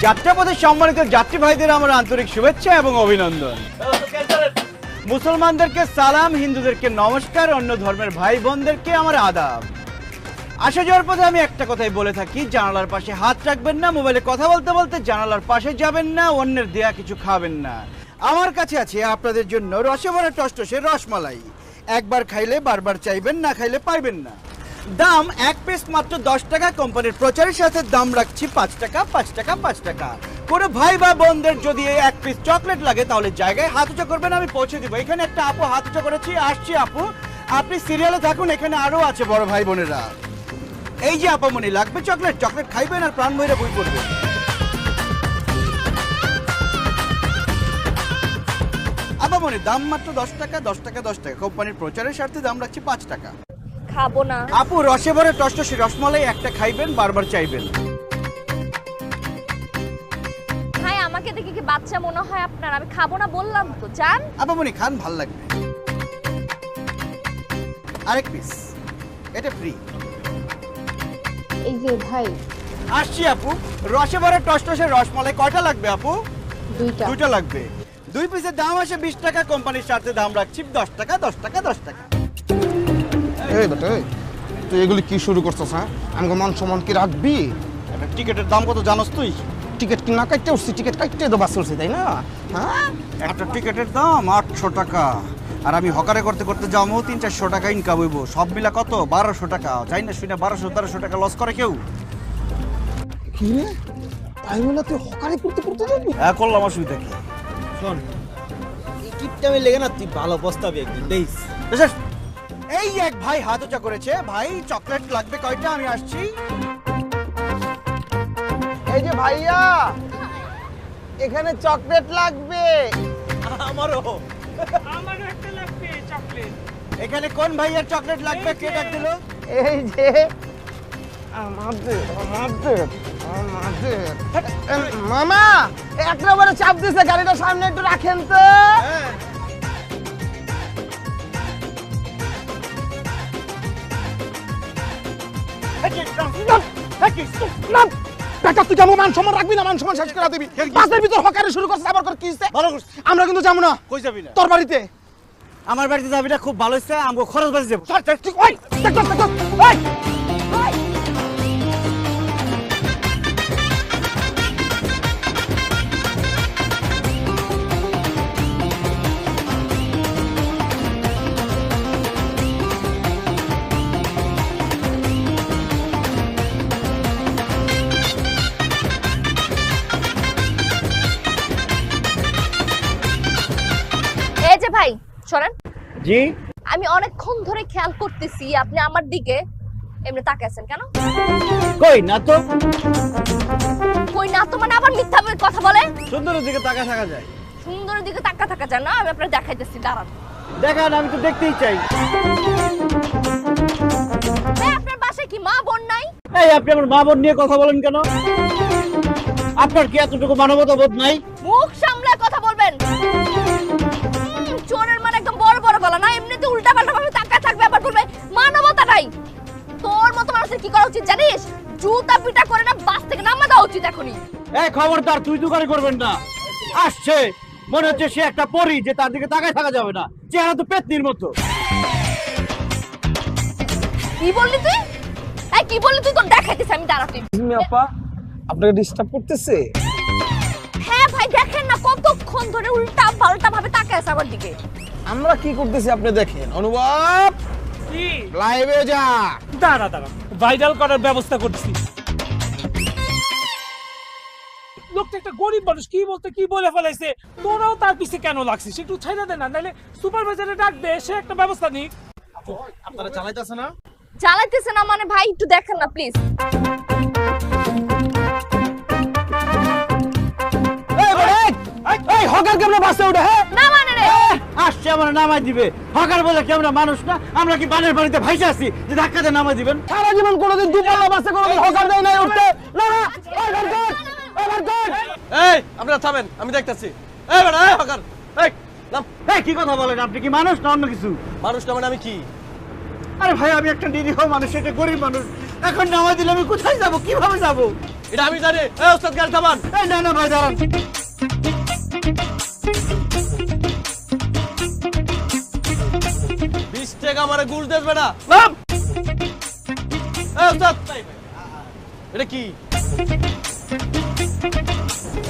যাত্রাপথে সম্মানিত যাত্রী ভাইদের আমার আন্তরিক শুভেচ্ছা এবং অভিনন্দন। মুসলমানদেরকে সালাম, হিন্দুদেরকে নমস্কার, অন্য ধর্মের ভাই বোনদেরকে আমার আদাব। আসা যাওয়ার পথে আমি একটা কথাই বলে থাকি, জানালার পাশে হাত রাখবেন না, মোবাইলে কথা বলতে বলতে জানালার পাশে যাবেন না, অন্যের দেয়া কিছু খাবেন না। আমার কাছে আছে আপনাদের জন্য রসে ভরা টসটসে রসমালাই। একবার খাইলে বারবার চাইবেন, না খাইলে পাইবেন না। দাম এক পিস মাত্র 10 টাকা। কোম্পানির প্রচারের সাথে দাম রাখছি 5 টাকা, 5 টাকা, 5 টাকা। কোনো ভাই বা বোনদের যদি এক পিস চকলেট লাগে তাহলে জায়গায় হাত উঁচু করবেন, আমি পৌঁছে দিব। এখানে একটা আপু হাত উঁচু করেছি, আসছি আপু, আপনি সিরিয়ালে থাকুন, এখানে আরো আছে বড় ভাই বোনেরা। এই যে আপামনি, লাগবে চকলেট? চকলেট খাইবেন আর প্রাণ ভরে বই পড়বেন। আপামনি, দাম মাত্র 10 টাকা, 10 টাকা, 10 টাকা। কোম্পানির প্রচারের স্বার্থে দাম রাখছি 5 টাকা। খাবো না আপু, রসে ভরে টসটসে রসমালাই একটা খাইবেন, বারবার চাইবেন। ভাই, আমাকে দেখে কি বাচ্চা মনে হয় আপনার? আমি খাবো না বললাম তো, চান? আপামনি, খান, ভাল লাগবে। আরেক পিস, এটা ফ্রি। এই যে ভাই, আসছি আপু, রসে ভরে টসটসে রসমালাই কয়টা লাগবে আপু? দুইটা লাগবে। 2 পিসের দাম আসে 20 টাকা। কোম্পানির সাথে দাম রাখছি 10 টাকা, 10 টাকা, 10 টাকা। এই বেটা, তুই এগুলি কি শুরু করছিস? হ্যাঁ, আমাকে মান সম্মান কি রাখবি? একটা টিকেটের দাম কত জানোস তুই? টিকিট কি না কাটতে উঠছি? টিকিট কাটতে তো বাস উঠছি, তাই না? হ্যাঁ, একটা টিকেটের দাম 800 টাকা। আর আমি হকারে করতে করতে যাবো 300-400 টাকা ইনকাম হইব। সব মিলা কত? 1200 টাকা। যাই না শুনে 1200-1300 টাকা লস করে কেউ? কি রে, তাই বলে তুই হকারি করতে করতে যাবি? হ্যাঁ, করলাম, অসুবিধা কি? শোন, এই কিপটামি লেগে না তুই ভালো পস্তাবি একদিন দেখিস। বুঝছিস? এই এক ভাই হাত উঁচা করেছে, ভাই চকলেট লাগবে কয়টা? আমি আসছি। এই যে ভাইয়া, এখানে চকলেট লাগবে। আমারও এখানে কোন ভাইয়ের চকলেট লাগবে? কে ডাক দিল? এই যে আমাদের আমাদের আমাদের মামা, একেবারে চাপ দিছে, গাড়িটা সামনে একটু রাখেন তো। টাকা তুই কেমন মান সম্মান রাখবি না? মান সম্মান শেষ করে দিবি। বাসের ভিতর হকারি শুরু করছিস, আবার কর কি হইছে? ভালো করছিস। আমরা কিন্তু যাবো না। কই যাবি না? তোর বাড়িতে। আমার বাড়িতে যাবি না? খুব ভালো হচ্ছে, আমগো খরচ বাড়ি যাবো। চল, চল, ঠিক, ওই, দেখ, দেখ, দেখ, ওই, ওই। এই যে ভাই, শোনেন, জি, আমি অনেকক্ষণ ধরে খেয়াল করতেছি আপনি আমার দিকে এমনি তাকিয়ে আছেন কেন? কই না তো। কই না তো মানে আবার মিথ্যা কথা বলে? সুন্দরের দিকে তাকা থাকা যায়। সুন্দরের দিকে তাকা থাকা যায় না? আমি আপনার দেখাইতেছি, দাঁড়ান। দেখান, আমি তো দেখতেই চাই। ভাই, আপনার বাসায় কি মা বোন নাই? এই, আপনি আমার মা বোন নিয়ে কথা বলেন কেন? আপনার কি এতটুকু মানবতা বোধ নাই? মুখ সামলায় কথা বলবেন। চোরের মানে একদম বড় বড় গলা না, এমনিতে উল্টা পাল্টা ভাবে তাকায় থাকবে, আবার বলবে মানবতা নাই। তোর মতো মানুষের কি করা উচিত জানিস? জুতা পিটা করে না বাস থেকে নামা দেওয়া উচিত এখনই। এই খবরদার, তুই দোকানে করবেন না। আসছে, মনে হচ্ছে সে একটা পরী, যে তার দিকে তাকায় থাকা যাবে না। চেহারা তো পেতনির মতো। কি বললি তুই? এই কি বললি তুই? তোর দেখাইতেছি আমি, দাঁড়া তুই। আপা, আপনাকে ডিস্টার্ব করতেছে? হ্যাঁ ভাই, দেখেন না কতক্ষণ ধরে উল্টা পাল্টা ভাবে তাকায় আছে আমার দিকে। আমরা কি করতেছি আপনি দেখেন। অনুভব, কি লাইভে যা। দাঁড়া দাঁড়া, ভাইরাল করার ব্যবস্থা করছি। লোকটা একটা গরিব মানুষ, কি বলতে কি বলে ফেলাইছে। তোরাও তার পিছে কেন লাগছিস? একটু ছাইড়া দে না, নাহলে সুপারভাইজারে ডাক দে, সে একটা ব্যবস্থা নিক। আপনারা চালাইতেছে না? চালাইতেছে না মানে ভাই, একটু দেখেন না প্লিজ। এই হকার কেমন বাসে উঠে? হ্যাঁ, না মানে রে, আসছে আমার নামাই দিবে। হকার বলে কি আমরা মানুষ না? আমরা কি বানের বাড়িতে ভাইসে আছি যে ধাক্কাতে নামাই দিবেন? সারা জীবন কোনোদিন দুপাল্লা বাসে কোনোদিন হকার দেয় নাই উঠতে। না না, ওই হকার, ওই হকার। এই আপনারা থামেন, আমি দেখতাছি। এই বেটা, এই হকার, এই নাম। এই কি কথা বলেন? আপনি কি মানুষ না অন্য কিছু? মানুষ না মানে আমি কি? আরে ভাই, আমি একটা নিরীহ মানুষ, একটা গরিব মানুষ। এখন নামাই দিলে আমি কোথায় যাব? কিভাবে যাব? এটা আমি জানি। এই ওস্তাদ গাড়ি থামান। এই না না ভাই দাঁড়ান। 20 টাকা আমারে ঘুষ দেবে না। নাম। এই ওস্তাদ। এটা কি?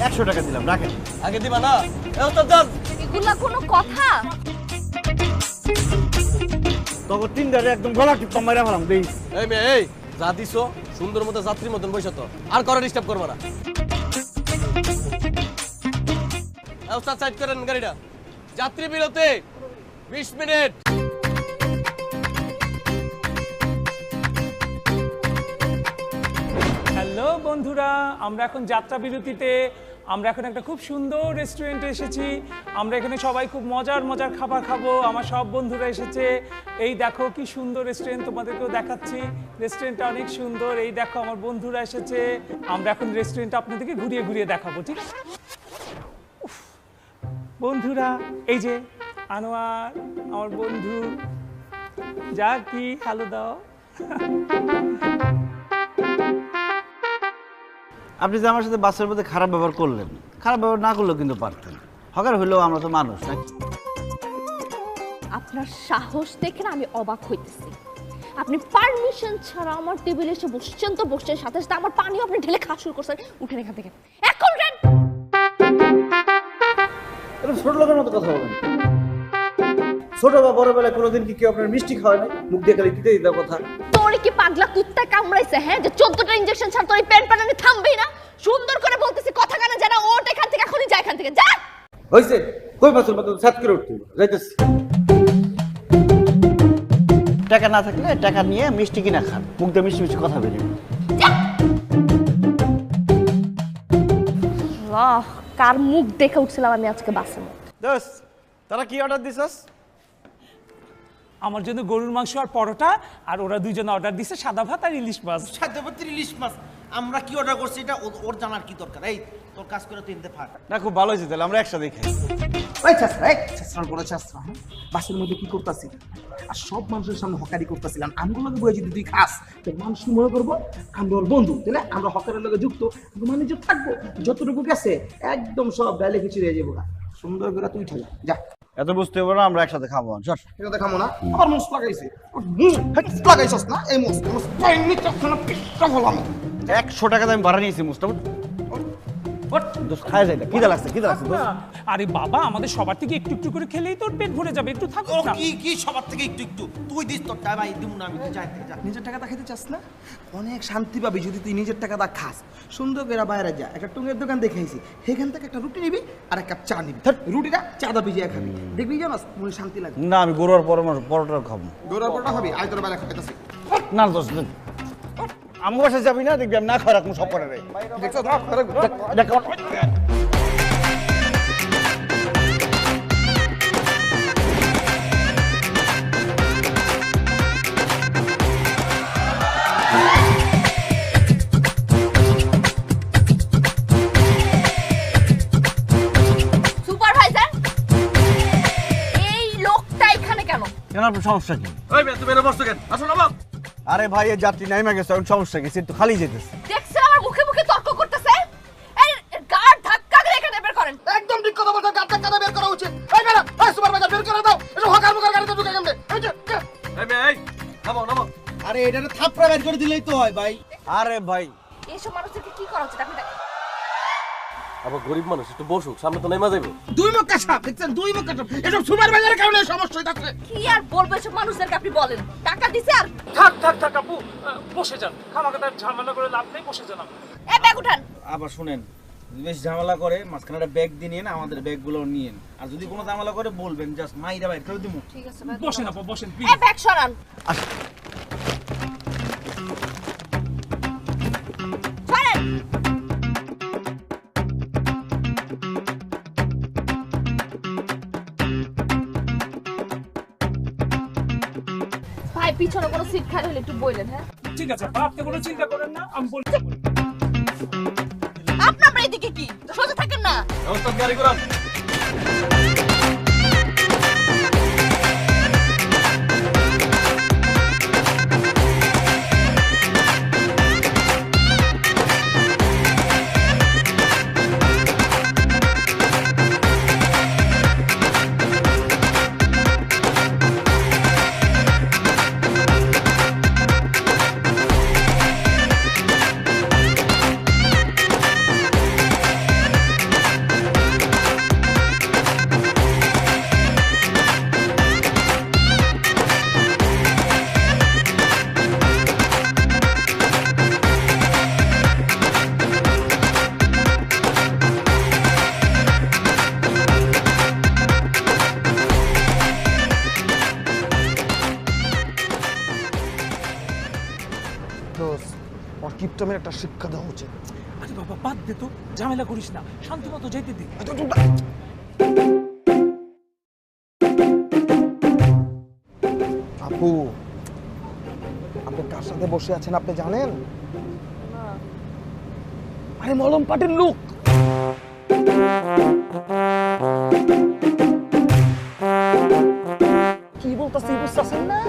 100 টাকা দিলাম, রাখেন। আগে দিবা না। এই ওস্তাদ যান। এগুলা কোনো কথা? তখন 3 ধারে একদম গলা টিপা মাইরা ফেলাম দেই। এই মেয়ে এই যা দিছো সুন্দর মতো যাত্রীর মতন বসে তো আর করে ডিস্টার্ব করবা না। এই ওস্তাদ সাইড করেন গাড়িটা। যাত্রী বিরতি 20 মিনিট। হ্যালো বন্ধুরা, আমরা এখন যাত্রা বিরতিতে। আমরা এখন একটা খুব সুন্দর রেস্টুরেন্টে এসেছি। আমরা এখানে সবাই খুব মজার মজার খাবার খাবো। আমার সব বন্ধুরা এসেছে। এই দেখো কি সুন্দর রেস্টুরেন্ট, তোমাদেরকেও দেখাচ্ছি। রেস্টুরেন্টটা অনেক সুন্দর। এই দেখো আমার বন্ধুরা এসেছে। আমরা এখন রেস্টুরেন্টটা আপনাদেরকে ঘুরিয়ে ঘুরিয়ে দেখাবো, ঠিক আছে? উফ, বন্ধুরা এই যে আনোয়ার আমার বন্ধু, যা কি হ্যালো দাও। আপনি যে আমার সাথে বাসের মধ্যে খারাপ ব্যবহার করলেন, খারাপ ব্যবহার না করলেও কিন্তু পারতেন। হকার হইলেও আমরা তো মানুষ নাকি? আপনার সাহস দেখে না আমি অবাক হইতেছি। আপনি পারমিশন ছাড়া আমার টেবিলে এসে বসছেন তো বসছেন, সাথে সাথে আমার পানিও আপনি ঢেলে খাওয়া শুরু করছেন। উঠেন এখান থেকে, এখন উঠেন। এটা ছোট লোকের মতো কথা বলেন। ছোট বা বড় বেলায় কোনোদিন কি কেউ আপনার মিষ্টি খাওয়ায় নাই? মুখ দিয়ে খালি দিতে দিতে কথা। তোর কি পাগলা কুত্তা কামড়াইছে? হ্যাঁ, যে 14টা ইনজেকশন ছাড়া তোর এই পেন পানানি থামবেই না। সুন্দর করে বলতেছি, কথা কানে জানা। ওঠ এখান থেকে, এখনই যা এখান থেকে, যা। হইছে কই বাসের মতো সাত করে উঠতে যাইতেছি। টাকা না থাকলে টাকা নিয়ে মিষ্টি কিনা খান, মুখ দিয়ে মিষ্টি মিষ্টি কথা বেরিয়ে। কার মুখ দেখে উঠছিলাম আমি আজকে বাসে। দোস্ত তারা কি অর্ডার দিছস? আমার জন্য গরুর মাংস আর পরোটা, আর ওরা দুইজন অর্ডার দিছে সাদা ভাত আর ইলিশ মাছ। সাধ্যপত্রী ইলিশ মাছ। আমরা কি অর্ডার করছি এটা ওর জানার কি দরকার? এই তোর কাজ করে তুই ইনতে ফাট। না খুব ভালো হয়েছে, তাহলে আমরা একসাথে খাই। ওই ছাত্রা, এই ছাত্রার পরে ছাত্রা, হ্যাঁ? বাসের মধ্যে কি করতেছি আর সব মানুষের সামনে হকারি করতেছিলাম। আমগুলোকে বলে যদি তুই খাস তো মানুষ মনে করবো আমরা ওর বন্ধু, তাহলে আমরা হকারের লগে যুক্ত মানে যে থাকবো। যতটুকু গেছে একদম সব ডালে কিছু রয়ে যাবো। সুন্দর করে তুই ঠেলা যা। এত বুঝতে পারবো না, আমরা একসাথে খাবো। চল এটা খামো না, আবার মুস লাগাইছে। লাগাইছস না এই মুস এমনি চক্ষু না পিসটা হলাম। 100 টাকা আমি ভাড়া নিয়েছি মুস্তাফা। দোস্ত খায় যাই না, খিদা লাগছে খিদা লাগছে দোস্ত। আরে বাবা, আমাদের সবার থেকে একটু একটু করে খেলেই তোর পেট ভরে যাবে, একটু থাক ও না। কি সবার থেকে একটু একটু তুই দিস, তোর টাকা ভাই দিব না আমি, তুই যাই থেকে যা। নিজের টাকাটা খেতে চাস না? অনেক শান্তি পাবি যদি তুই নিজের টাকাটা খাস। সুন্দর করে বাইরে যা, একটা টুঙ্গের দোকান দেখেছি, সেখান থেকে একটা রুটি নিবি আর এক কাপ চা নিবি। রুটিটা চাঁদা ভিজিয়ে খাবি, দেখবি জানাস মনে শান্তি লাগবে। না আমি গরুর পরোটা খাবো। দৌড়ার পরটা খাবি, আয় তোর বাইরে খাইতেছি। না দোস্ত আমার বাসায় যাবি না, দেখবি আমি না খাওয়া রাখবো সব করে রে। দেখছো না? দেখ সুপারভাইজার, এই লোকটা এখানে কেন? কেন আপনার সমস্যা কি? ওই মেয়ে তুমি এনে বসছো কেন? আসো না বাপ। আরে ভাই এই যাত্রী নাইমা গেছে, এখন সমস্যা কি? সিট তো খালি যেতেছে। দেখছেন আমার মুখে মুখে তর্ক করতেছে। এই গার্ড ধাক্কা দিয়ে এখানে বের করেন। একদম ঠিক কথা বলছো, গাড়টা কাটা বের করা উচিত। এই বেটা, এই সুপারভাইজার বের করে দাও। এটা হকার মুকার গাড়িতে ঢুকে কেমনে? এই যে এই মেয়ে এই নামো নামো। আরে এটা থাপড়া বের করে দিলেই তো হয় ভাই। আরে ভাই এইসব মানুষদেরকে কি করা উচিত? আপনি আবার গরিব মানুষ একটু বসুক, সামনে তো নেমা যাবে। দুই মুখ কাছাপ দেখছেন, দুই মুখ কাছাপ। এসব সুপারভাইজারের কারণে সমস্যা হইতাছে। কি আর বলবো এসব মানুষদেরকে? আপনি বলেন, টাকা দিছে আর থাক থাক থাক আপু, বসে যান। খামাকে তার ঝামেলা করে লাভ নেই, বসে যান আপনি। এই ব্যাগ উঠান। আবার শুনেন, যদি বেশ ঝামেলা করে মাঝখানে একটা ব্যাগ দিয়ে নিন, আমাদের ব্যাগগুলো নিন। আর যদি কোনো ঝামেলা করে বলবেন, জাস্ট মাইরা বাইর করে দিমু। ঠিক আছে বসেন আপু, বসেন প্লিজ। এই ব্যাগ সরান। সরেন। ভাই পিছনে কোনো সিট খালি হলে একটু বললেন। হ্যাঁ ঠিক আছে আপা, আপনি কোনো চিন্তা করেন না, আমি বলছি। আপনার এদিকে কি সোজা থাকেন না? ওস্তাদ গাড়ি ঘোরান। দোস্ত ওর কিপটামের একটা শিক্ষা দেওয়া উচিত। আরে বাবা বাদ দে তো, ঝামেলা করিস না, শান্তি মতো যেতে দে। আপু, আপনি কার সাথে বসে আছেন আপনি জানেন? আরে মলম পাটের লোক। কি বলতেছি বুঝতেছেন না?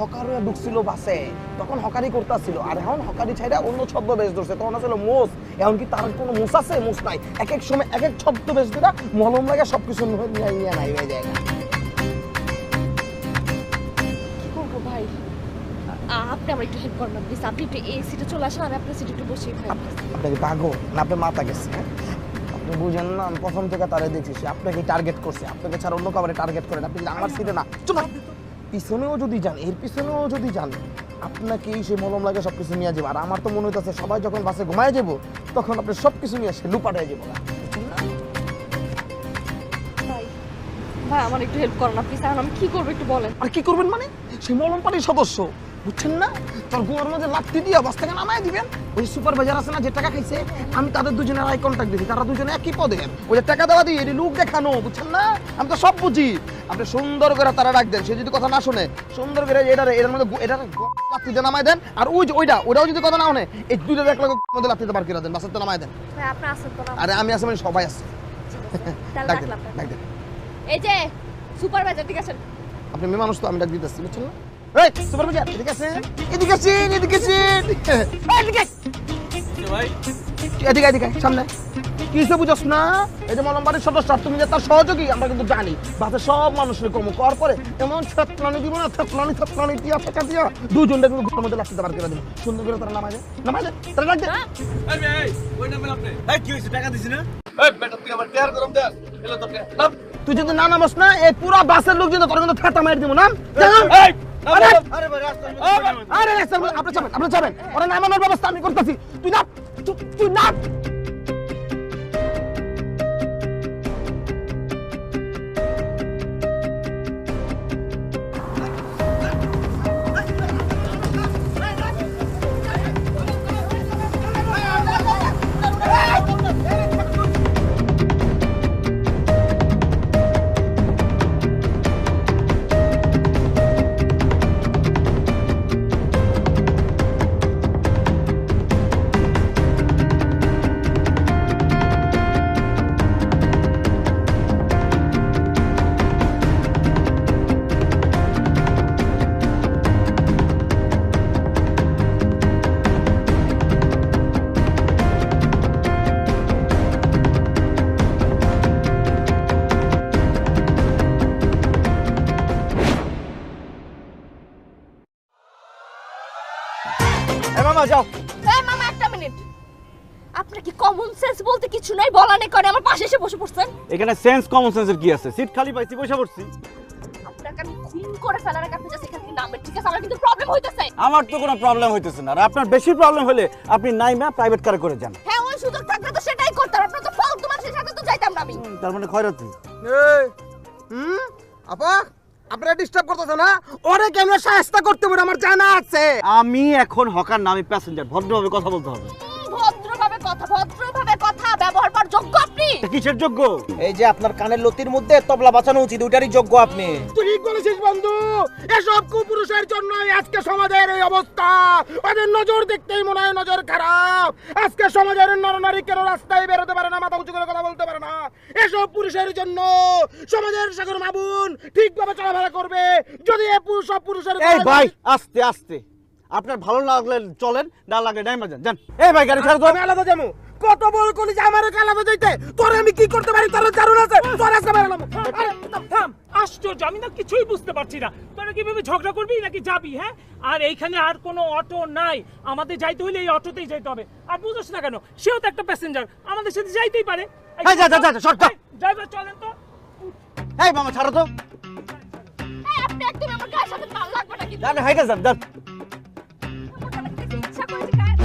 হকাররা ঢুকছিল বাসে, তখন হকারি করতেছিল, আর এখন হকারি ছাইরা অন্য ছদ্মবেশ ধরছে, তখন আসলে মোষ। এখন কি তার কোনো মোষ আছে? মোষ নাই। এক এক সময় এক এক ছদ্মবেশ দিলা মলম লাগে সবকিছু নিয়ে নাই হয়ে যায়। কি করবো ভাই? আপনি আমার একটু হেল্প করুন না প্লিজ। আপনি একটু এই সিটে চলে আসেন, আমি আপনার সিটে একটু বসি ভাই। আপনাকে পাগল না, আপনার মাথা গেছে? আপনি বুঝেন না, আমি প্রথম থেকে তারে দেখছি সে আপনাকে টার্গেট করছে, আপনাকে ছাড়া অন্য কাউকে টার্গেট করেন। আপনি আমার সিটে না, চুপ, পিছনেও যদি যান, এর পিছনেও যদি যান, আপনাকেই সে মলম লাগে সবকিছু নিয়ে যাবো। আর আমার তো মনে হইতেছে সবাই যখন বাসে ঘুমায় যাবো তখন আপনি সবকিছু নিয়ে আসে লুপাটায় যাবো না। ভাই ভাই আমার একটু হেল্প করুন না প্লিজ। এখন আমি কি করবো একটু বলেন। আর কি করবেন মানে? সে মলম পার্টির সদস্য, বুঝছেন না? তার গোয়ার মধ্যে লাত্তি দিয়ে বাস থেকে নামায় দিবেন। ওই সুপারভাইজার আছে না যে টাকা খাইছে, আমি তাদের দুজনের আই কন্ট্যাক্ট দিয়েছি, তারা দুজনে একই পদের। ওই যে টাকা দেওয়া দিয়ে এটি লোক দেখানো, বুঝছেন না? আমি তো সব বুঝি। আপনি সুন্দর করে তারা ডাক দেন, সে যদি কথা না শুনে সুন্দর করে এটার মধ্যে এটার লাত্তি দিয়ে নামায় দেন। আর ওই যে ওইটাও যদি কথা না শুনে এই দুইটা দেখলে মধ্যে লাত্তিতে বার করে দেন, বাসার তো নামায় দেন। ভাই আপনি আসেন তো না। আরে আমি আসে মানে সবাই আছে। তাহলে ডাক দেন, রাখলাম। ডাক দেন। এই যে সুপারভাইজার ঠিক আছে? আপনি মেয়ে মানুষ তো, আমি ডাক দিতেছি, বুঝছেন না? এই সুপারভাইজার এদিকে আসেন, এদিকে আসেন, এদিকে আসেন, এদিকে ভাই এদিকে এদিকে সামনে। কি হিসেবে বুঝছ না? এই যে মলম বাড়ির সদস্য, তুমি যে তার সহযোগী, আমরা কিন্তু জানি। বাসে সব মানুষের কম কর পরে এমন থেতলানি দিব না, থেতলানি টিয়া ফেকা দিয়া দুজনটা কিন্তু ঘরের মধ্যে লাগতে পার করে দেবো। সুন্দর করে তারা নামায় দেয়, তারা ডাক দেয়। এই মেয়ে, এই ওই নামেন আপনি। এই কি হয়েছে, টাকা দিছি না? এই বেটা তুই আমার টেয়ার গরম দে। এলো তোর টেয়ার। নাম। তুই যদি না নামাস না, এই পুরা বাসের লোক যদি তোর কিন্তু থেতা মার দিব না। এই আরে আরে ভাই রাস্তার আরে আপনি যাবেন, ওরা নামানোর ব্যবস্থা আমি করতেছি। তুই না, তুই না। মামা যাও। এই মামা একটা মিনিট। আপনার কি কমন সেন্স বলতে কিছু নাই? বলা নেই করে আমার পাশে এসে বসে পড়ছেন। এখানে সেন্স কমন সেন্সের কি আছে? সিট খালি পাইছি, বসে পড়ছি। আপনাকে আমি খুন করে ফেলার আগে আপনি জাস্ট এখান থেকে নামবেন, ঠিক আছে? আমার কিন্তু প্রবলেম হইতেছে। আমার তো কোনো প্রবলেম হইতেছে না, আর আপনার বেশি প্রবলেম হলে আপনি নাইমা প্রাইভেট কারে করে যান। হ্যাঁ ওই সুযোগ থাকলে তো সেটাই করতাম। আপনার তো ফালতু মানুষের সাথে তো যাইতাম না আমি। তার মানে খয়রাতি। আপা, আপনারা ডিস্টার্ব করতেছে না? ওরে কেমন সাহায্য করতে পারে আমার জানা আছে। আমি এখন হকার না, আমি প্যাসেঞ্জার, ভদ্রভাবে কথা বলতে হবে। ভদ্রভাবে কথা ব্যবহার করার যোগ্য আপনি? কিসের যোগ্য? এই যে আপনার কানের লতির মধ্যে তবলা বাঁচানো উচিত, ওইটারই যোগ্য আপনি। তুই ঠিক বলেছিস বন্ধু, এসব কুপুরুষের জন্যই আজকে সমাজের এই অবস্থা। ওদের নজর দেখতেই মনে হয় নজর খারাপ। আজকে সমাজের নরনারী কেন রাস্তায় বেরোতে পারে না, মাথা উঁচু করে কথা বলতে পারে না? এসব পুরুষের জন্য সমাজের সাগর মাবুন ঠিকভাবে চলাফেরা করবে যদি সব পুরুষের। এই ভাই আস্তে আস্তে, আপনার ভালো লাগলে চলেন, না লাগলে নাইমা যান। যান। এই ভাই গাড়ি ছাড়ো তো। আমি আলাদা যাবো। কত বল কলি যে আমার আলাদা যাইতে, তোরে আমি কি করতে পারি তোর জারুর আছে? তোর আজকে বেরোলাম। থাম, আশ্চর্য, আমি না কিছুই বুঝতে পারছি না। তোরা কিভাবে ঝগড়া করবি নাকি যাবি? হ্যাঁ, আর এইখানে আর কোনো অটো নাই, আমাদের যাইতে হলে এই অটোতেই যাইতে হবে। আর বুঝছ না কেন? সেও তো একটা প্যাসেঞ্জার, আমাদের সাথে যাইতেই পারে। এই যা যা যা, শর্ট। ড্রাইভার চলেন তো। এই মামা ছাড়ো তো। এই আপনি একদম আমার গায়ের সাথে টান লাগবে না কিন্তু। যান, হাইটা যান, যান। ইচ্ছা করেছে গায়ে।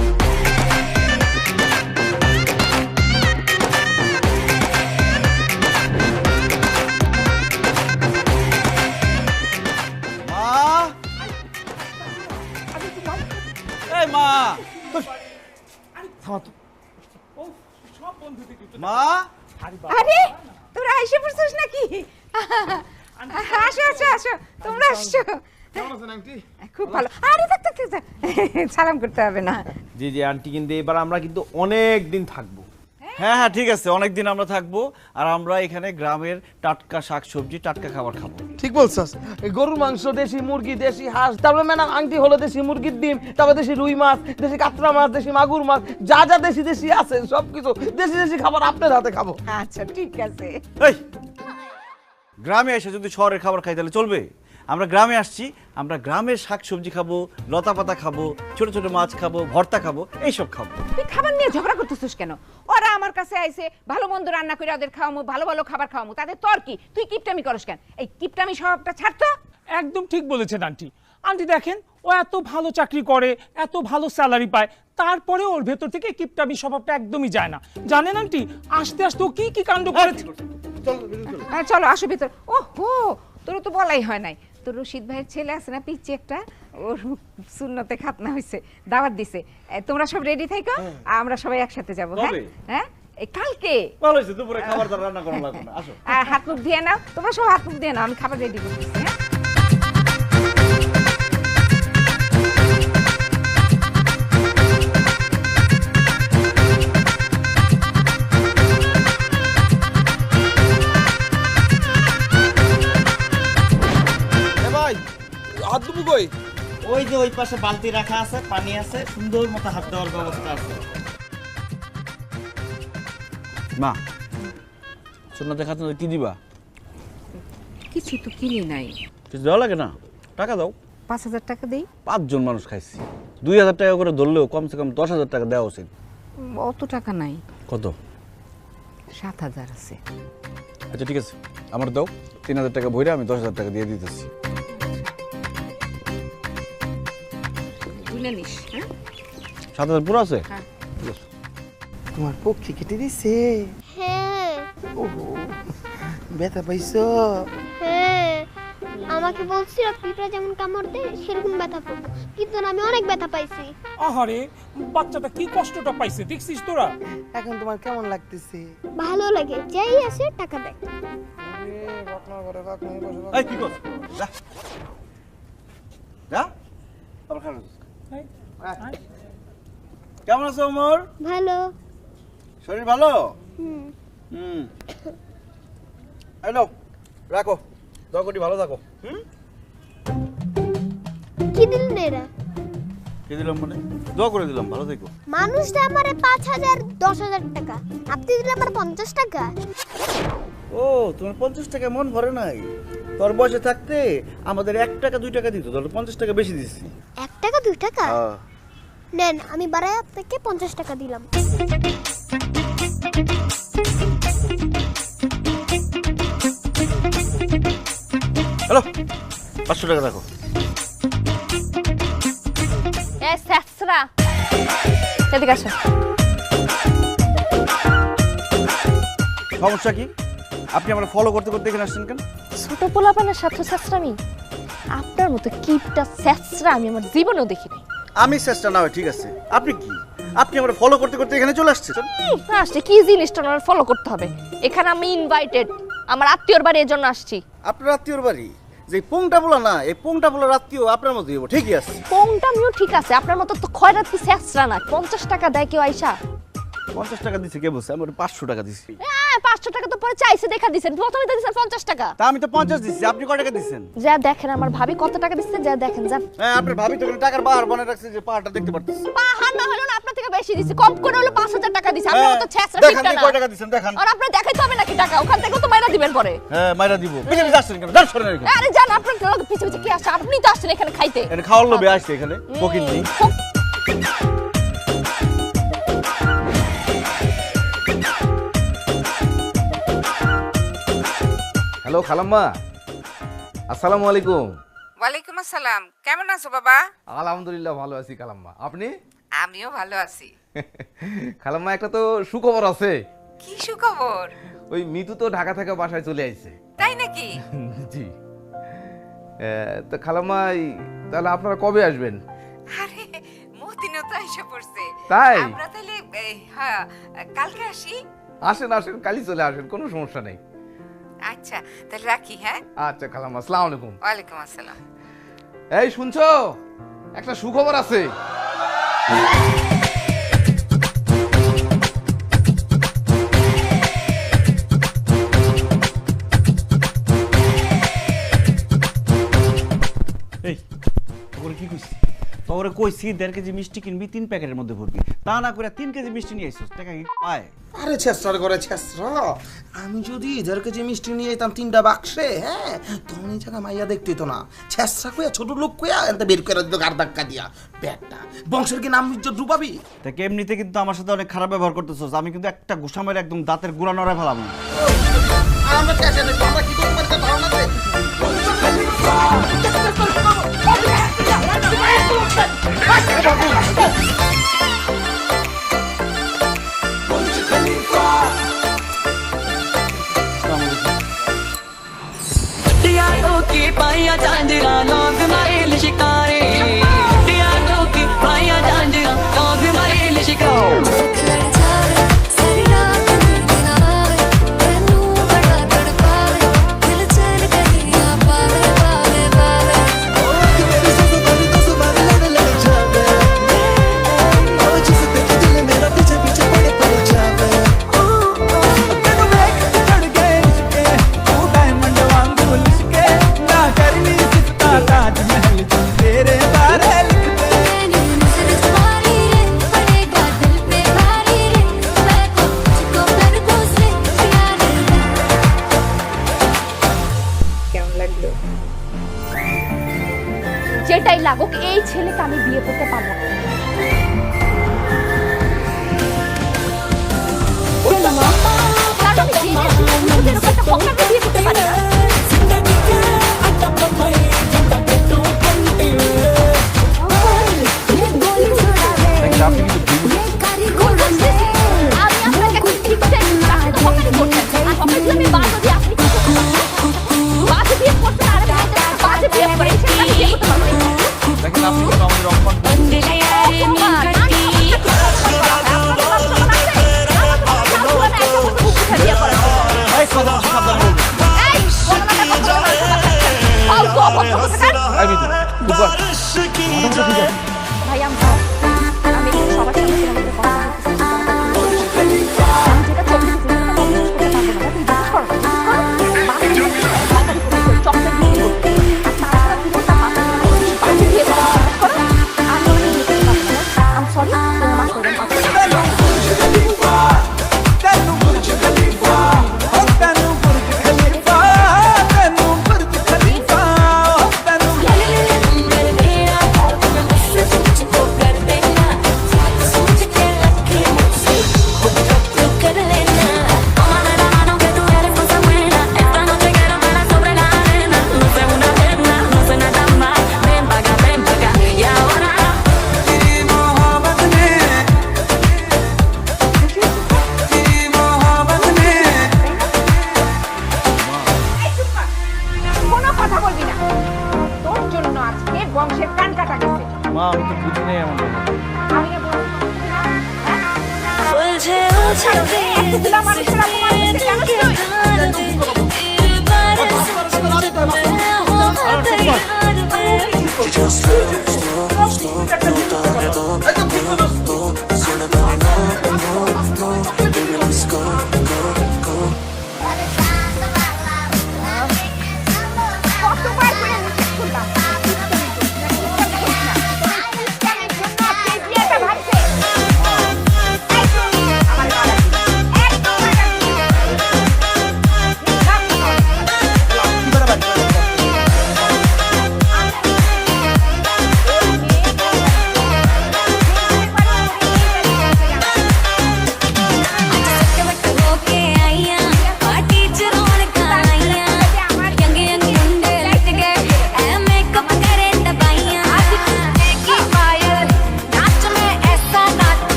মা, এই মা থামা তো। ও সব বন্ধু থেকে মা আরে তোরা এসে পড়ছিস নাকি? আসো আসো আসো, তোমরা আসছো। কেমন আছেন আন্টি? খুব ভালো। আরে থাক থাক থাক, সালাম করতে হবে না। জি জি আন্টি, কিন্তু এবার আমরা কিন্তু অনেক দিন থাকবো। হ্যাঁ হ্যাঁ ঠিক আছে, অনেকদিন আমরা থাকবো আর আমরা এখানে গ্রামের টাটকা শাকসবজি টাটকা খাবার খাবো। ঠিক বলছস, এই গরুর মাংস, দেশি মুরগি, দেশি হাঁস, তারপরে ম্যাডাম আংটি হলো দেশি মুরগির ডিম, তারপরে দেশি রুই মাছ, দেশি কাতলা মাছ, দেশি মাগুর মাছ, যা যা দেশি দেশি আছে সবকিছু দেশি দেশি খাবার আপনার হাতে খাবো। আচ্ছা ঠিক আছে। এই গ্রামে এসে যদি শহরের খাবার খাই তাহলে চলবে? আমরা গ্রামে আসছি, আমরা গ্রামের শাকসবজি খাবো, লতা পাতা খাবো, ছোট ছোট মাছ খাবো, ভর্তা খাবো, এইসব খাবো। তুই খাবার নিয়ে ঝগড়া করতেছিস কেন? ওরা আমার কাছে আইছে, ভালো মন্দ রান্না করে ওদের খাওয়ামু, ভালো ভালো খাবার খাওয়ামু, তাতে তোর কি? তুই কিপটামি করস কেন? এই কিপটামি স্বভাবটা ছাড়তো। একদম ঠিক বলেছেন আন্টি। আন্টি দেখেন, ও এত ভালো চাকরি করে, এত ভালো স্যালারি পায়, তারপরে ওর ভেতর থেকে কিপটামি স্বভাবটা একদমই যায় না। জানেন আন্টি, আস্তে আস্তে ও কি কি কাণ্ড করেছে। হ্যাঁ চলো আসো ভিতর। ও হো, তোর তো বলাই হয় নাই। তোর রশিদ ভাইয়ের ছেলে আছে না পিচ্ছি একটা, ওর সুন্নতে খাতনা হয়েছে, দাওয়াত দিছে। তোমরা সব রেডি থাকো, আমরা সবাই একসাথে যাবো। হ্যাঁ হ্যাঁ, এই কালকে ভালো হয়েছে, দুপুরে খাবার দাবার রান্না করা লাগবে না, আসো। আর হাত মুখ দিয়ে নাও, তোমরা সব হাত মুখ দিয়ে নাও, আমি খাবার রেডি করতেছি। হ্যাঁ ভাই হাত দুবু কই? ওই যে ওই পাশে বালতি রাখা আছে, পানি আছে, সুন্দর মতো হাত দেওয়ার ব্যবস্থা আছে। মা সুন্নতে খাতে কি দিবা? কিছু তো কিনি নাই। কিছু দেওয়া লাগে না? টাকা দাও। 5,000 টাকা দেই। 5 জন মানুষ খাইছি, 2,000 টাকা করে ধরলেও কমসে কম 10,000 টাকা দেওয়া উচিত। অত টাকা নাই, কত? 7,000 আছে। আচ্ছা ঠিক আছে, আমার দাও 3,000 টাকা ভইরা আমি 10,000 টাকা দিয়ে দিতেছি। বুঝলে নিস। হ্যাঁ 7,000 পুরো আছে? হ্যাঁ। তোমার পক্ষে কেটে দিছে? হ্যাঁ ওহো, ব্যথা পাইছো? হ্যাঁ, আমাকে বলছিল পিঁপড়া যেমন কামড় দেয় সেরকম ব্যথা পাবো, কিন্তু না, আমি অনেক ব্যথা পাইছি। আহারে, বাচ্চাটা কি কষ্টটা পাইছে দেখছিস তোরা? এখন তোমার কেমন লাগতেছে? ভালো লাগে, যেই আসে টাকা দেয়। এই কি করছ? যা যা, আবার খারাপ। কেমন আছো ওমর? ভালো। শরীর ভালো? হুম। হুম, হ্যালো, রাখো, দয়া করে ভালো থাকো। কি দিলেন এরা? কি দিলাম মানে? দোয়া করে দিলাম, ভালো থেকো। মানুষটা আমারে 5,000 10,000 টাকা, আপনি দিলে আমার 50 টাকা। ও, তোমার 50 টাকা মন ভরে নাই? তোর বয়সে থাকতে আমাদের 1 টাকা 2 টাকা দিত, তোর 50 টাকা বেশি দিচ্ছি। 1 টাকা 2 টাকা হ্যাঁ। নেন, আমি বাড়ায় আপনাকে 50 টাকা দিলাম। হ্যালো, 500 টাকা রাখো। এ স্যাসরা, এদিকে আসো। সমস্যা কি? আপনি আমরা ফলো করতে করতে এখানে আসছেন কেন? ছোট পোলাপানের সাথে স্যাসরামি? আপনার মতো কিপটা স্যাসরা আমি আমার জীবনেও দেখি নাই। আমি চেষ্টা না হয় ঠিক আছে, আপনি কি? আপনি আমরা ফলো করতে করতে এখানে চলে আসছেন? না আসছে কি জিনিসটা আমার ফলো করতে হবে? এখানে আমি ইনভাইটেড, আমার আত্মীয়র বাড়ি, এর জন্য আসছি। আপনার আত্মীয়র বাড়ি? যে পোংটা বলা না, এই পোংটা বলার আত্মীয় আপনার মতোই হবো, ঠিকই আছে। কোনটা আমিও ঠিক আছে, আপনার মতো তো খয়রাতি স্যাসরা না। 50 টাকা দেয় কেউ আইসা? 50 টাকা দিচ্ছে কে বলছে? আমি 500 টাকা দিচ্ছি। হ্যাঁ 500 টাকা তো পরে চাইছে, দেখা দিছেন, প্রথমে তো দিছেন 50 টাকা। তা আমি তো 50 দিচ্ছি, আপনি কয় টাকা দিচ্ছেন? যা দেখেন আমার ভাবি কত টাকা দিচ্ছে, যা দেখেন যান। হ্যাঁ, আপনার ভাবি তো এখানে টাকার বাহার বানায় রাখছে, যে পাহাড়টা দেখতে পারতেছি। পাহাড় না হলো না, আপনার থেকে বেশি দিছি, কম করে হলো 5,000 টাকা দিছি। আপনার মতো ছ্যাঁচড়া দেখান ঠিকটা আপনি না। কয় টাকা দিচ্ছেন দেখান। আর আপনি দেখাইতে হবে নাকি টাকা? ওখান থেকে তো মাইনা দিবেন পরে। হ্যাঁ, মাইরা দিব। পিছনে যাচ্ছেন কেন? যান সরেন এখানে। আরে জান, আপনার লোক পিছে পিছে কি আসছে? আপনি তো আসছেন এখানে খাইতে। এখানে খাওয়ার লোভে আসছে, এখানে ফকির নেই। হ্যালো খালাম্মা, আসসালামু আলাইকুম। ওয়ালাইকুম আসসালাম। কেমন আছো বাবা? আলহামদুলিল্লাহ ভালো আছি খালাম্মা, আপনি? আমিও ভালো আছি। খালাম্মা একটা তো সুখবর আছে। কি সুখবর? ওই মিতু তো ঢাকা থেকে বাসায় চলে আইছে। তাই নাকি? জি। তো খালাম্মা তাহলে আপনারা কবে আসবেন? আরে মতিনও তো এসে পড়ছে। তাই? আমরা তাহলে হ্যাঁ কালকে আসি। আসেন আসেন, কালই চলে আসেন, কোনো সমস্যা নেই। আচ্ছা তাহলে রাখি। হ্যাঁ আচ্ছা খালাম্মা, আসসালামু আলাইকুম। ওয়ালাইকুম আসসালাম। এই শুনছো, একটা সুখবর আছে। এই তোরে কি কইছি? তোরে কইছি 1.5 কেজি মিষ্টি কিনবি 3 প্যাকেটের মধ্যে ভরবি, তা না করে 3 কেজি মিষ্টি নিয়ে আইছস, টাকা কি পায়? আরে ছেসরার করে ছেসরা, আমি যদি 1.5 কেজি মিষ্টি নিয়ে যেতাম 3টা বাক্সে, হ্যাঁ তখন এই জায়গা মাইয়া দেখতেই তো না। ছেসরা কইয়া ছোট লোক কইয়া এনতে বের করে দিত গার ধাক্কা দিয়া। ব্যাগটা বংশের কি নাম ইজ্জত ডুবাবি? তা এমনিতে কিন্তু আমার সাথে অনেক খারাপ ব্যবহার করতেছস, আমি কিন্তু একটা ঘুষা মেরে একদম দাঁতের গুড়া নড়ায় ফেলাম। আর আমরা ক্যাশে নেই, আমরা কি করতে পারি তা ধারণা নেই। पाया चांदरा लोग मारे शिकारे की पाया चांदरा लोग मारे शिकारे যেটাই লাগুক এই ছেলেকে আমি বিয়ে করতে পারবো না। কারণ আমি জেনে শুনে বুঝে এরকম একটা ফকনাকে বিয়ে করতে পারি না। আমি আপনাকে ঠিক চাই, আপনি তো ফকনানি করছেন, আর ফকনানি আমি বাধা দিয়ে আপনি কি করছেন? বাধা দিয়ে করছেন, আর বাধা দিয়ে করে এই ছেলেকে বিয়ে করতে পারবো না। দেখেন আপনি কিন্তু আমাদের অপমান ভাই আমি সবার সামনে যেটা চোখে বংশের কান কাটা গেছে। মা আমি তো বুঝি নাই এমন কথা। আমি এতগুলা মানুষের অপমান করতে কেন তুই?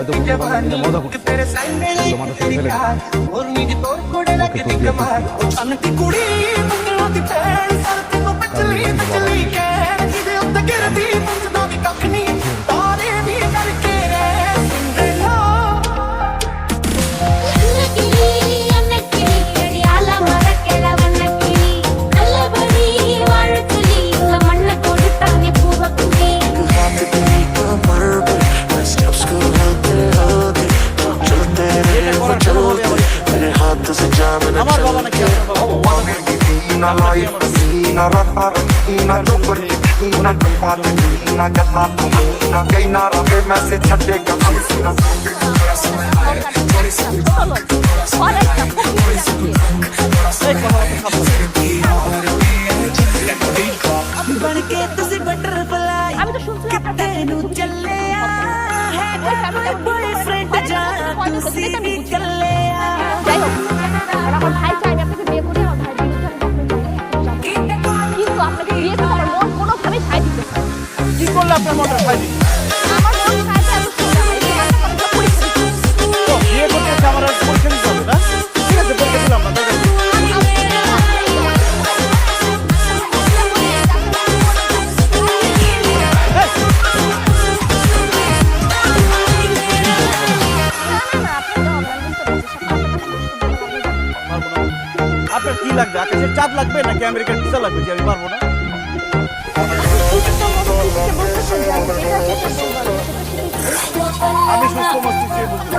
হয়তো বন্ধু বান্ধব মিলে মজা করছে মাথা থেকে ফেলে আমার বাবা নাকি আমি তো শুনছিলাম আমার ভাই চাই আপনাকে বিয়ে করে আমার ভাই কিন্তু আপনাকে বিয়ে করে আমার মন কোনোভাবেই ছাই দিতে চায় কি করলে আপনার মনটা ছাই দিবে? আমার মন ছাইতে আমি শুনতে পারি তো বিয়ে করতে এসে আমার আর পরীক্ষা দিতে হবে না? ঠিক আছে, পরীক্ষা দিলাম না, দরকার নেই। আপনার কি লাগবে? আকাশের চাঁদ লাগবে নাকি আমেরিকার ভিসা লাগবে যে আমি পারবো না? আমি সুস্থ মস্তিষ্কে বলছি।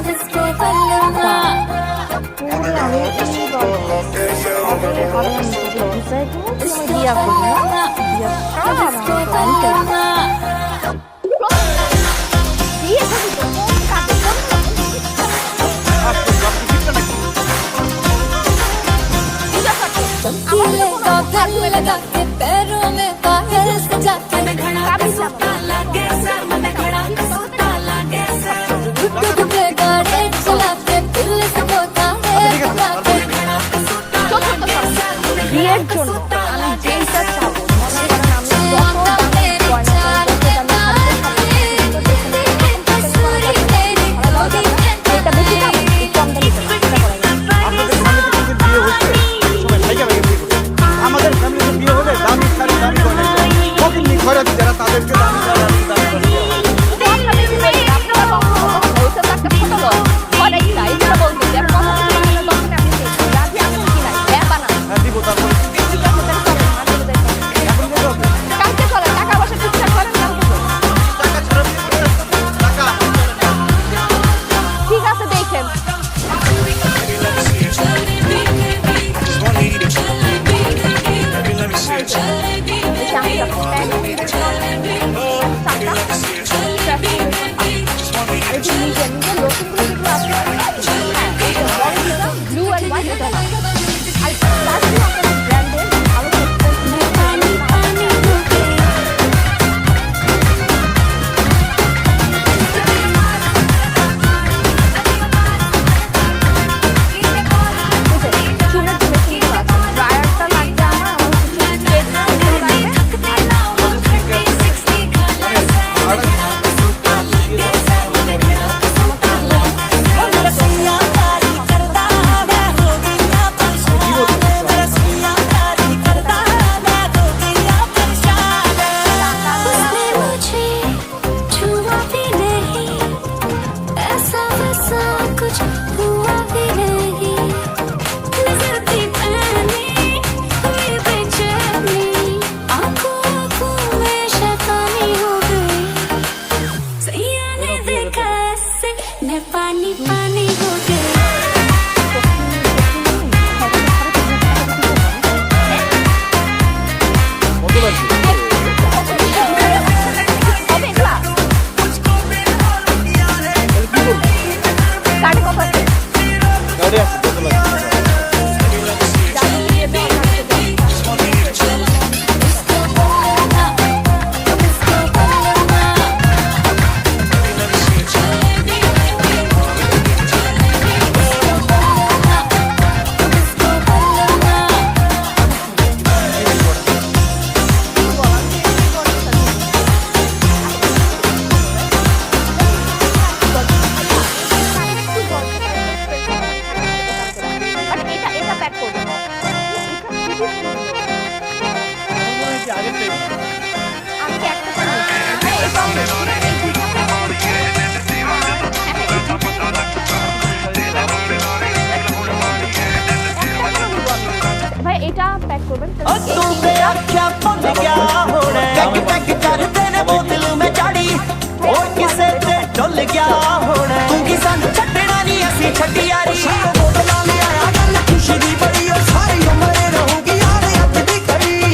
लगा के पैरों में बाहर सजा के घड़ा सोता लगे सर मन घड़ा सोता लगे सर गुड्डे गाड़े चला के दिल से होता है घड़ा सोता लगे सर বিয়ের জন্য আমি যেইটা চাবো কারণ আমি আমাদের ফ্যামিলিতে বিয়ে হলে দামি শাড়ি দামি গয়না ফকিন্নি খয়রাতি যারা তাদেরকে দামি শাড়ি দামি গয়না দেওয়া হয়। হ্যাঁ, দিব তারপরে এখন বলতে হবে। টাকা ছাড়া টাকা ঠিক আছে দেখেন ব্লু অ্যান্ড হোয়াইট এটা না আর ব্র্যান্ডের ভালো চুলের যে মেশিন আছে ড্রায়ারটা লাগবে कुछ हुआ भी नहीं नजर थी पहली हुई बेचैनी आंखों आंखों में शैतानी हो गई सैया ने देखा ऐसे मैं पानी पानी हो गई গাড়ি আছে কত লাগবে? ਗਿਆ ਹੋਣਾ ਟਕ ਟਕ ਕਰਦੇ ਨੇ ਬੋਤਲ ਮੈਂ ਚਾੜੀ ਉਹ ਕਿਸੇ ਤੇ ਡੁੱਲ ਗਿਆ ਹੋਣਾ ਤੂੰ ਕੀ ਸਾਨੂੰ ਛੱਡਣਾ ਨਹੀਂ ਅਸੀਂ ਛੱਡੀ ਯਾਰੀ ਬੋਤਲਾਂ ਲੈ ਆਇਆ ਗੱਲ ਖੁਸ਼ੀ ਦੀ ਬੜੀ ਉਹ ਸਾਰੀ ਉਮਰ ਰਹੂਗੀ ਯਾਰ ਅੱਤ ਦੀ ਕਰੀ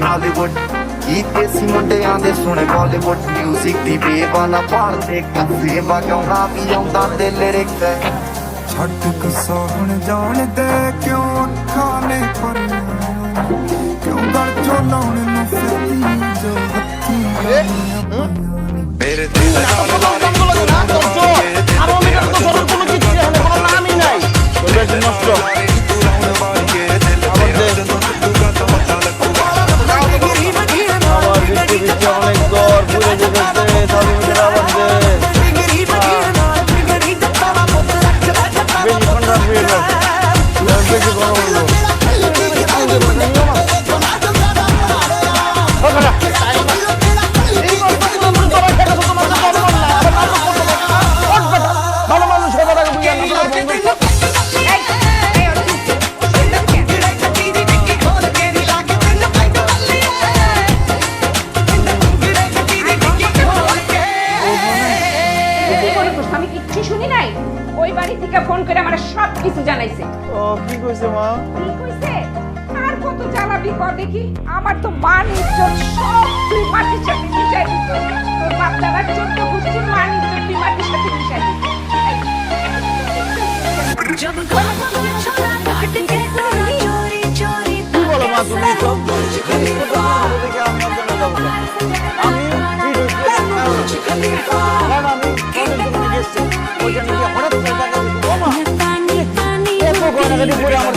ਹਾਲੀਵੁੱਡ ਕੀਤੇ ਸੀ ਮੁੰਡਿਆਂ ਦੇ ਸੁਣੇ ਬਾਲੀਵੁੱਡ ਮਿਊਜ਼ਿਕ ਦੀ ਬੇਵਾਨਾ ਭਾਲਦੇ ਕੱਸੇ ਵਗਾਉਣਾ ਵੀ ਆਉਂਦਾ ਤੇ ਲਿਰਿਕ ਛੱਡ ਕਸਾ ਹੁਣ ਜਾਣਦੇ ਕਿਉਂ ਅੱਖਾਂ ਨੇ ਭਰੀਆਂ ਕਿਉਂ ਗਲ ਚੋਂ ਲਾਉਣ ਨੂੰ ਫਿਰਦੀ ਜੋ ਹੱਥੀਂ ਮੇਰੇ ਦਿਲ ਨਾਲ আরো মিটার তো করার কোনো কিছু এখানে কোনো নামই নাই বেশ নষ্ট অনেক দর ঘুরে যেতে তবে আবার বেশি ঠান্ডা বেশি গরম হলো ভালো মানুষ কথাটাকে বুঝে আমি কিচ্ছু শুনি নাই ওই বাড়ি থেকে ফোন করে আমার সব কিছু জানাইছে ও কি কইছে মা কি কইছে আর কত জ্বালাবি কর দেখি আমার তো মান ইজ্জত সব তুই মাটির সাথে মিশাই দিত তোর বাপ দাদার 14 গোষ্ঠীর মান ইজ্জত তুই মাটির সাথে মিশাই দিত কি বলো মা তুমি সব আমি ওইখানে গিয়ে হঠাৎ করে টাকা দিই ও মা এত গয়নাগাটি পরে আমার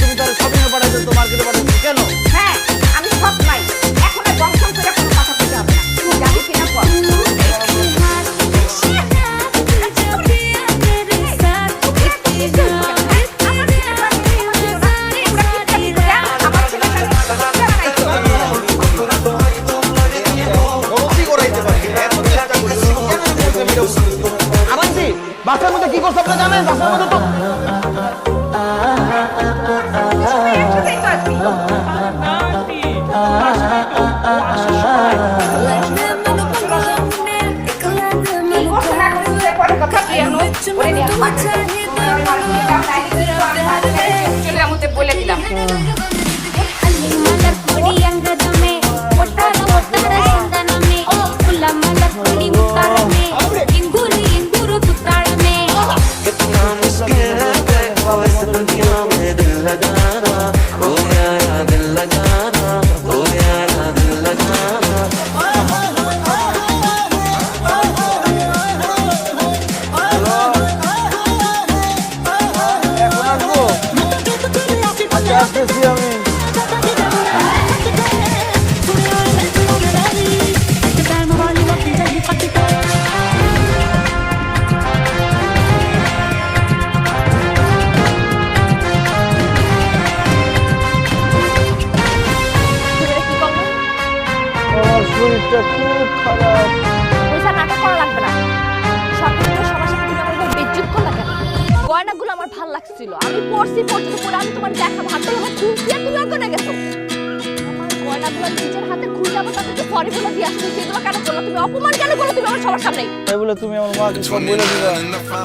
তুমি তার শপিং এ পাঠাইছো তো মার্কেটে পাঠাইছো কেন হ্যাঁ আমি সব নাই এখন আর বংশম করে কোনো কথা বলতে হবে না তুই যাবি কিনা বল বাসার মধ্যে কি করছো আপনি জানেন বাসার মধ্যে তো বলে দিলাম পরিস্থিতিটা খুব খারাপ। ওইসব নাটক করা লাগবে না। সবকিছু সবার সাথে তুমি আমার বেজ্জত করলা কেন? গয়নাগুলো আমার ভাল লাগছিল, আমি পরছি পর্যন্ত পরে আমি তোমার দেখা ভাতটা আমার খুলছি আর তুমি অজ্ঞান হয়ে গেছো। আমার গয়নাগুলো নিজের হাতে খুলে যাবো তাদেরকে সরি বলে দিয়ে আসলে সেগুলো কেন করলো তুমি? অপমান কেন করলো তুমি আমার সবার সামনে? তাই বলে তুমি আমার মাকে সব বলে দিবা?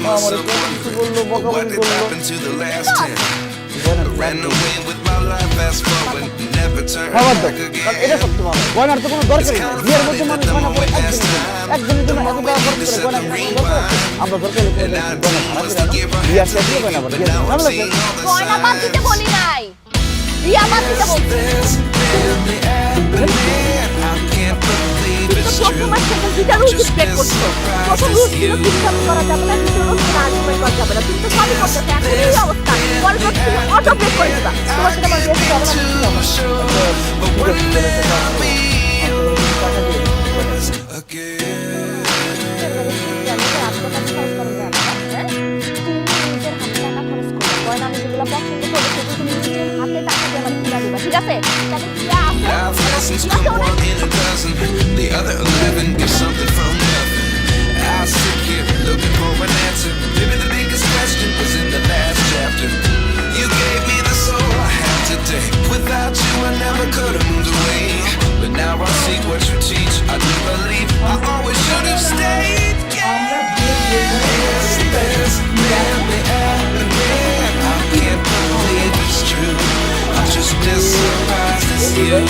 মা আমার কিছু বললো, বকাবকি করলো। খাবার দাও, কারণ এটা সত্যি মানুষ। গয়নার তো কোনো দরকারই নেই। বিয়ের মধ্যে মানুষ গয়না পরে একদিনের জন্য এত টাকা খরচ করে গয়না দরকার আছে? আমরা দরকার হলে গয়না ছাড়া বিয়ে আসলে দিয়ে গয়না পরে গয়না বাদ দিতে বলি নাই, বিয়া বাদ দিতে বলছি। তোমার সেকেন্ড দুইটা রুল ব্রেক করছো। প্রথম রুল ছিল ডিসকাস করা যাবে না, দ্বিতীয় রুল ছিল আর্গুমেন্ট করা যাবে না। তুমি তো সবই করতেছো, এখন এই অবস্থা। পরে তো তুমি অটো ব্রেক করে দিবা। তোমার সাথে আমার বিয়ে হবে ঠিক আছে? Life lessons come one in a dozen. The other 11 get something from nothing. I sit here looking for an answer. Maybe the biggest question was in the last chapter. You gave me the soul I have today. Without you I never could have moved away. But now I see what you teach. I do believe I always should have stayed. Yes, there's nearly everywhere. I can't believe it's true. I'm just as surprised as you.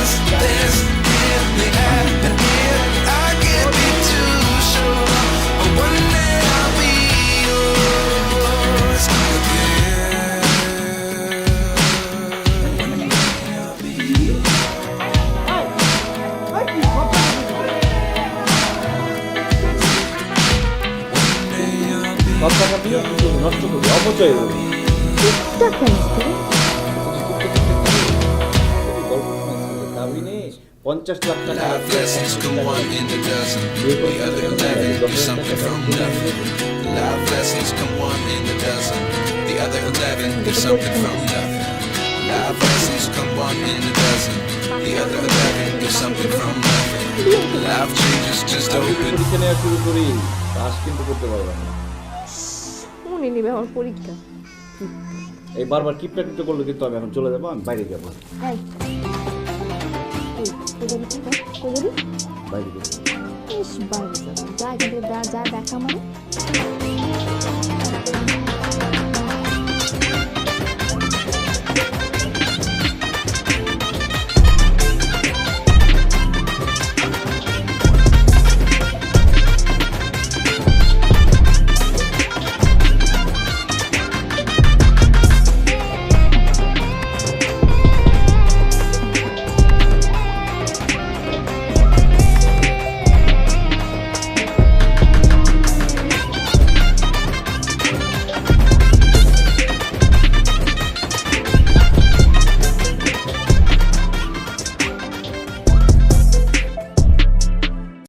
Is this really happening? I can't be too sure, but one day I'll be yours again. I'll be নষ্ট করবে, অপচয় হবে। কাবিনে 50 লাখ টাকা। Life lessons come one in a dozen. The other 11 get something from nothing. Life lessons come one in a dozen. The other 11 get something from nothing. Life lessons come one in a dozen. The other 11 get something from nothing. Life changes just open. এখানে শুরু করি, কাজ কিন্তু করতে পারবে না। মনে নেবে আমার পরীক্ষা। এই বারবার কি প্র্যাকটিস করলে কিন্তু আমি এখন চলে যাবো, আমি বাইরে যাবো। বাইরে যা দেখা মানে